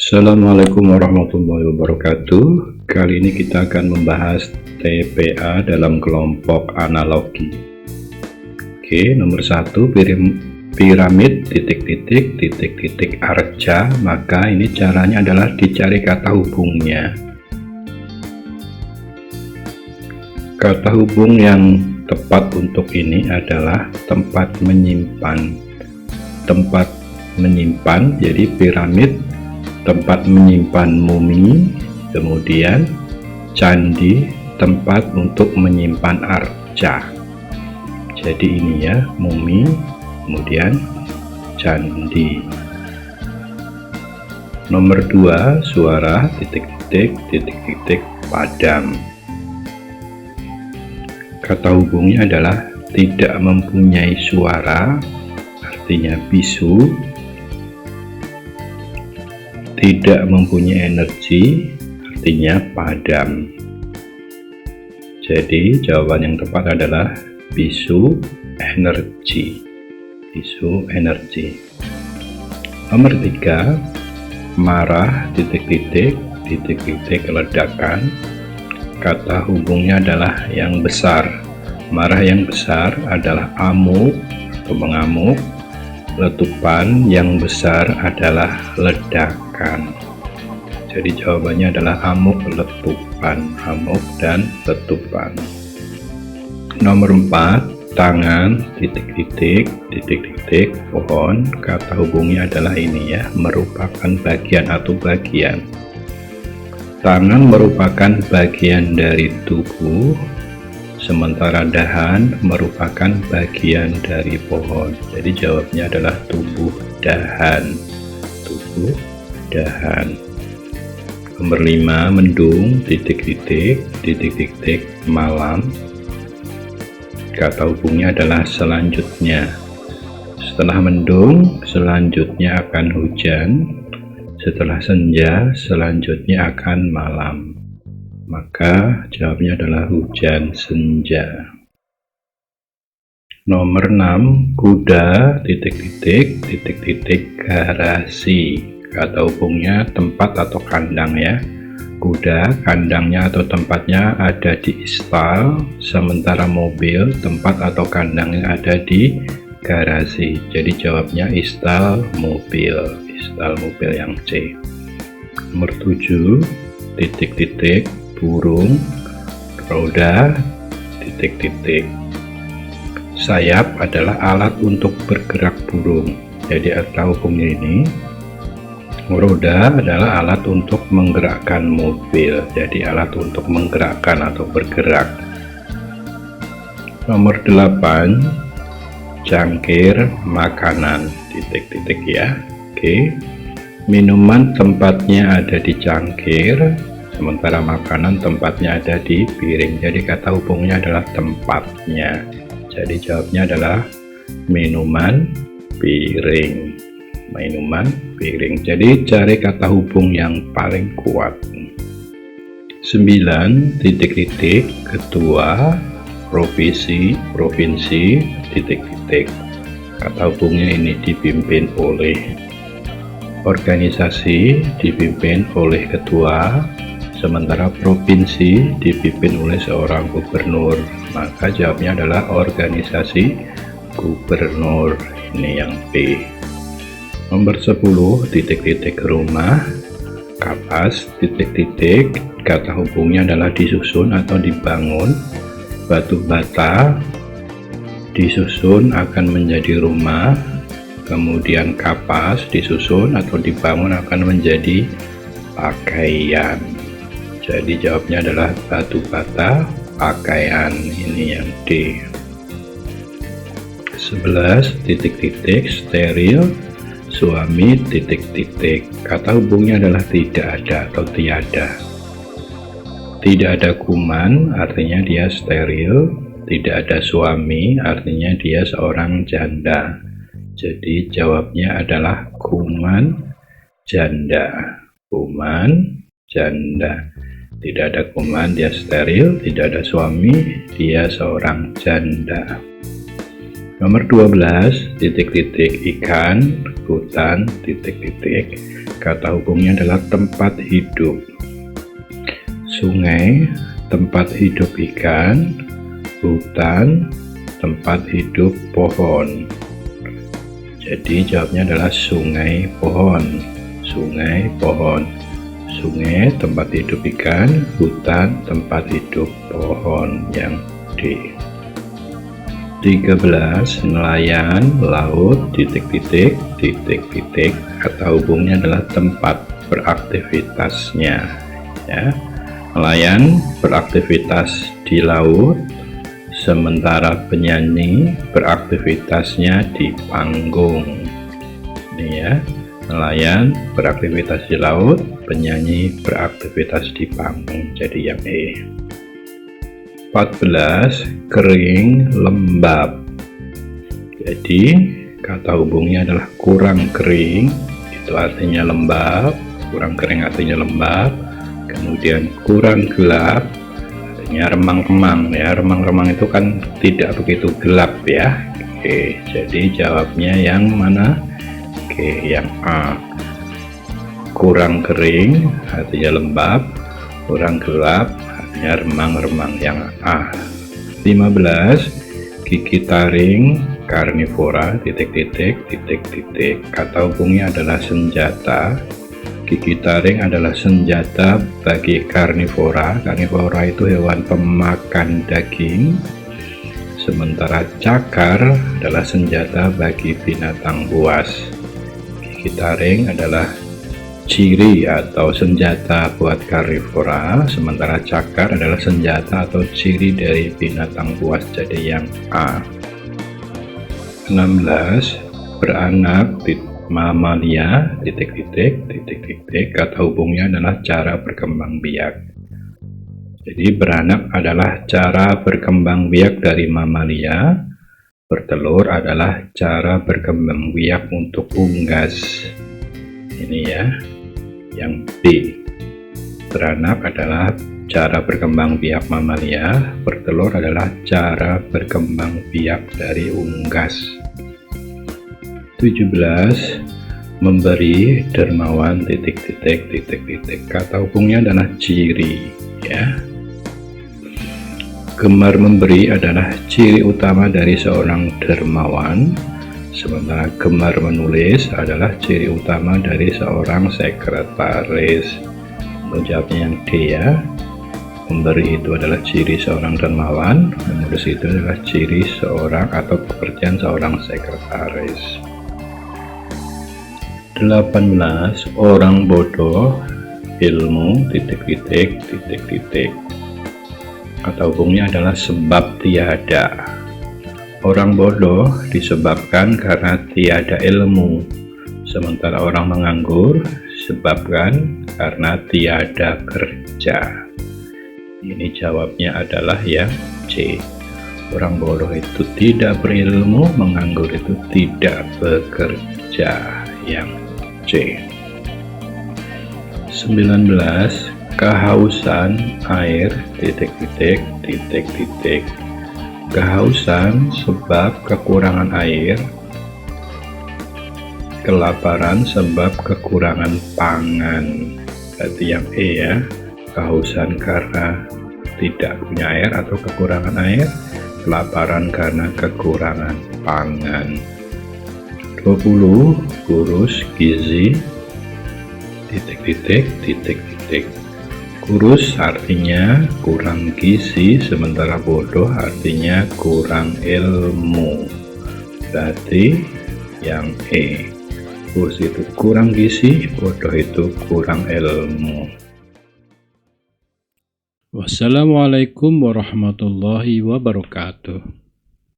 Assalamualaikum warahmatullahi wabarakatuh. Kali ini kita akan membahas TPA dalam kelompok analogi. Oke, nomor 1, piramid titik-titik arca. Maka ini caranya adalah dicari kata hubungnya. Kata hubung yang tepat untuk ini adalah tempat menyimpan. Tempat menyimpan, jadi piramid tempat menyimpan mumi, kemudian candi tempat untuk menyimpan arca. Jadi ini ya, mumi, kemudian candi. Nomor 2, suara titik-titik padam. Kata hubungnya adalah tidak mempunyai suara, artinya bisu. Tidak mempunyai energi, artinya padam. Jadi jawaban yang tepat adalah bisu energi. Bisu energi. Nomor 3, marah titik-titik ledakan. Kata hubungnya adalah yang besar. Marah yang besar adalah amuk atau mengamuk. Letupan yang besar adalah ledakan. Jadi jawabannya adalah amuk, letupan, amuk dan letupan. Nomor 4, tangan titik-titik pohon. Kata hubungnya adalah ini ya, merupakan bagian atau bagian. Tangan merupakan bagian dari tubuh, sementara dahan merupakan bagian dari pohon. Jadi jawabnya adalah tubuh dahan. Tubuh dahan. Nomor 5, mendung titik-titik malam. Kata hubungnya adalah selanjutnya. Setelah mendung, selanjutnya akan hujan. Setelah senja, selanjutnya akan malam. Maka jawabnya adalah hujan senja. Nomor 6, kuda titik-titik garasi. Kata hubungnya tempat atau kandang ya. Kuda kandangnya atau tempatnya ada di istal, sementara mobil tempat atau kandangnya ada di garasi. Jadi jawabnya istal mobil yang C. Nomor 7, titik-titik burung, roda titik-titik. Sayap adalah alat untuk bergerak burung. Jadi kata hubungnya ini, roda adalah alat untuk menggerakkan mobil. Jadi alat untuk menggerakkan atau bergerak. Nomor 8, cangkir makanan titik-titik ya. Oke. Minuman tempatnya ada di cangkir, sementara makanan tempatnya ada di piring. Jadi kata hubungnya adalah tempatnya. Jadi jawabnya adalah minuman piring. Minuman piring. Jadi cari kata hubung yang paling kuat. 9, titik-titik ketua provinsi titik-titik. Kata hubungnya ini dipimpin oleh organisasi, dipimpin oleh ketua, sementara provinsi dipimpin oleh seorang gubernur. Maka jawabnya adalah organisasi gubernur. Ini yang B. Nomor 10, titik-titik rumah, kapas titik-titik. Kata hubungnya adalah disusun atau dibangun. Batu bata disusun akan menjadi rumah, kemudian kapas disusun atau dibangun akan menjadi pakaian. Jadi jawabnya adalah batu bata, pakaian. Ini yang D. 11, titik-titik steril suami titik-titik. Kata hubungnya adalah tidak ada atau tiada. Tidak ada kuman, artinya dia steril. Tidak ada suami, artinya dia seorang janda. Jadi jawabnya adalah kuman janda. Kuman janda. Tidak ada kuman, dia steril. Tidak ada suami, dia seorang janda. Nomor 12, titik-titik ikan, hutan, titik-titik. Kata hubungnya adalah tempat hidup. Sungai, tempat hidup ikan, hutan, tempat hidup pohon. Jadi jawabnya adalah sungai, pohon. Sungai, pohon. Sungai, tempat hidup ikan, hutan, tempat hidup pohon. Yang D. 13, nelayan, laut, titik-titik, titik-titik. Kata hubungnya adalah tempat beraktivitasnya. Ya. Nelayan beraktivitas di laut, sementara penyanyi beraktivitasnya di panggung. Ini ya, nelayan beraktivitas di laut, penyanyi beraktivitas di panggung. Jadi yang E. 14, kering, lembab. Jadi kata hubungnya adalah kurang kering, itu artinya lembab. Kurang kering artinya lembab. Kemudian kurang gelap, artinya remang-remang. Ya, remang-remang itu kan tidak begitu gelap ya. Oke, jadi jawabnya yang mana? Oke, yang A. Kurang kering artinya lembab, kurang gelap remang-remang. Yang A. 15, gigi taring, karnivora, titik-titik, titik-titik. Kata hubungnya adalah senjata. Gigi taring adalah senjata bagi karnivora. Karnivora itu hewan pemakan daging. Sementara cakar adalah senjata bagi binatang buas. Gigi taring adalah ciri atau senjata buat karnivora, sementara cakar adalah senjata atau ciri dari binatang buas. Jadi yang A. 16, beranak mamalia, titik-titik, titik-titik. Kata hubungnya adalah cara berkembang biak. Jadi beranak adalah cara berkembang biak dari mamalia. Bertelur adalah cara berkembang biak untuk unggas. Ini ya. Yang B. Beranak adalah cara berkembang biak mamalia, bertelur adalah cara berkembang biak dari unggas. 17, memberi, dermawan, titik-titik, titik-titik. Kata hubungnya adalah ciri ya. Gemar memberi adalah ciri utama dari seorang dermawan. Sementara gemar menulis adalah ciri utama dari seorang sekretaris. Untuk jawabnya yang D ya. Memberi itu adalah ciri seorang dermawan, menulis itu adalah ciri seorang atau pekerjaan seorang sekretaris. 18, orang bodoh, ilmu, titik-titik, titik-titik. Kata hubungnya adalah sebab tiada. Orang bodoh disebabkan karena tiada ilmu, sementara orang menganggur disebabkan karena tiada kerja. Ini jawabnya adalah yang C. Orang bodoh itu tidak berilmu, menganggur itu tidak bekerja. Yang C. 19, kehausan air, titik-titik, titik-titik. Kehausan sebab kekurangan air, kelaparan sebab kekurangan pangan. Berarti yang E ya, kehausan karena tidak punya air atau kekurangan air, kelaparan karena kekurangan pangan. 20, kurus, gizi, titik-titik, titik-titik. Kurus artinya kurang gizi, sementara bodoh artinya kurang ilmu. Berarti yang E. Kurus itu kurang gizi, bodoh itu kurang ilmu. Wassalamualaikum warahmatullahi wabarakatuh.